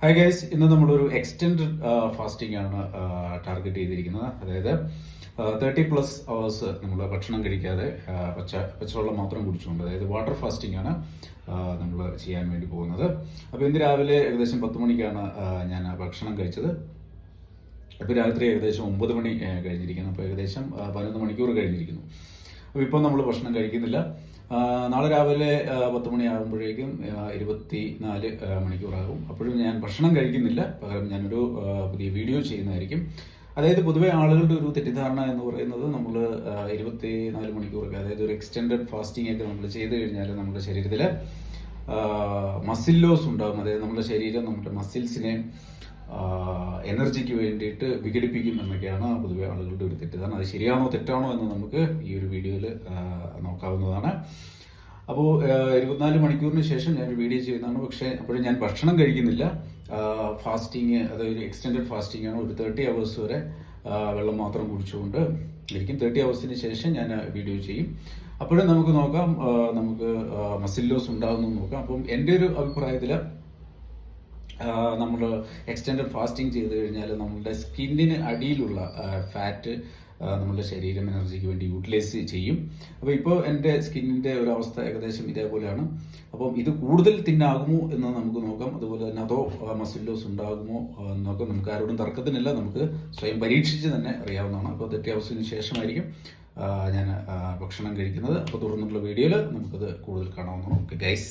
Hi guys, ഇന്ന് നമ്മളൊരു extend fasting ആണ് ടാർഗറ്റ് ചെയ്തിരിക്കുന്നത്. അതായത് 30+ അവേഴ്സ് നമ്മൾ ഭക്ഷണം കഴിക്കാതെ പച്ചവെള്ളം മാത്രം കുടിച്ചുകൊണ്ട്, അതായത് വാട്ടർ ഫാസ്റ്റിംഗ് ആണ് നമ്മൾ ചെയ്യാൻ വേണ്ടി പോകുന്നത്. അപ്പോൾ ഇന്ന് രാവിലെ ഏകദേശം 10 മണിക്കാണ് ഞാൻ ഭക്ഷണം കഴിച്ചത്. ഇപ്പോൾ രാത്രി ഏകദേശം 9 മണി കഴിഞ്ഞിരിക്കുന്നു. അപ്പോൾ ഏകദേശം 11 മണിക്കൂർ കഴിഞ്ഞിരിക്കുന്നു. അപ്പോൾ ഇപ്പോൾ നമ്മൾ ഭക്ഷണം കഴിക്കുന്നില്ല. നാളെ രാവിലെ 10 മണിയാകുമ്പോഴേക്കും 24 മണിക്കൂറാകും. അപ്പോഴും ഞാൻ ഭക്ഷണം കഴിക്കുന്നില്ല. പകരം ഞാനൊരു പുതിയ വീഡിയോ ചെയ്യുന്നതായിരിക്കും. അതായത് പൊതുവെ ആളുകളുടെ ഒരു തെറ്റിദ്ധാരണ എന്ന് പറയുന്നത് നമ്മൾ 24 മണിക്കൂറൊക്കെ, അതായത് ഒരു എക്സ്റ്റെൻഡഡ് ഫാസ്റ്റിംഗ് ഒക്കെ നമ്മൾ ചെയ്ത് കഴിഞ്ഞാൽ നമ്മുടെ ശരീരത്തിൽ മസിൽ ലോസ് ഉണ്ടാകും. അതായത് നമ്മുടെ ശരീരം നമ്മുടെ മസിൽസിനെ എനർജിക്ക് വേണ്ടിയിട്ട് വിഘടിപ്പിക്കും എന്നൊക്കെയാണ് പൊതുവെ ആളുകളുടെ ഒരു തെറ്റിദ്ധാരണ. അത് ശരിയാണോ തെറ്റാണോ എന്ന് നമുക്ക് ഈ ഒരു വീഡിയോയിൽ നോക്കാവുന്നതാണ്. അപ്പോൾ 24 മണിക്കൂറിന് ശേഷം ഞാൻ വീഡിയോ ചെയ്യുന്നതാണ്. പക്ഷേ അപ്പോഴും ഞാൻ ഭക്ഷണം കഴിക്കുന്നില്ല. ഫാസ്റ്റിംഗ്, അതൊരു എക്സ്റ്റെൻഡഡ് ഫാസ്റ്റിംഗ് ആണ്. ഒരു 30 അവേഴ്സ് വരെ വെള്ളം മാത്രം കുടിച്ചുകൊണ്ട് ഇരിക്കും. 30 അവേഴ്സിന് ശേഷം ഞാൻ വീഡിയോ ചെയ്യും. അപ്പോഴും നമുക്ക് നോക്കാം, നമുക്ക് മസിൽ ലോസ് ഉണ്ടാകുന്നു നോക്കാം. അപ്പം എൻ്റെ ഒരു അഭിപ്രായത്തിൽ നമ്മൾ എക്സ്റ്റെൻഡഡ് ഫാസ്റ്റിംഗ് ചെയ്ത് കഴിഞ്ഞാൽ നമ്മളുടെ സ്കിന്നിന് അടിയിലുള്ള ഫാറ്റ് നമ്മുടെ ശരീരം എനർജിക്ക് വേണ്ടി യൂട്ടിലൈസ് ചെയ്യും. അപ്പോൾ ഇപ്പോൾ എൻ്റെ സ്കിന്നിൻ്റെ ഒരു അവസ്ഥ ഏകദേശം ഇതേപോലെയാണ്. അപ്പം ഇത് കൂടുതൽ തിന്നാകുമോ എന്ന് നമുക്ക് നോക്കാം. അതുപോലെ തന്നെ അതോ മസിൽ ലോസ് ഉണ്ടാകുമോ എന്നൊക്കെ നമുക്ക് ആരോടും തർക്കത്തിനില്ല, നമുക്ക് സ്വയം പരീക്ഷിച്ച് തന്നെ അറിയാവുന്നതാണ്. അപ്പോൾ 30 അവേഴ്സിന് ശേഷമായിരിക്കും ഞാൻ ഭക്ഷണം കഴിക്കുന്നത്. അപ്പോൾ തുടർന്നുള്ള വീഡിയോയിൽ നമുക്കത് കൂടുതൽ കാണാവുന്നതാണ്. Okay guys.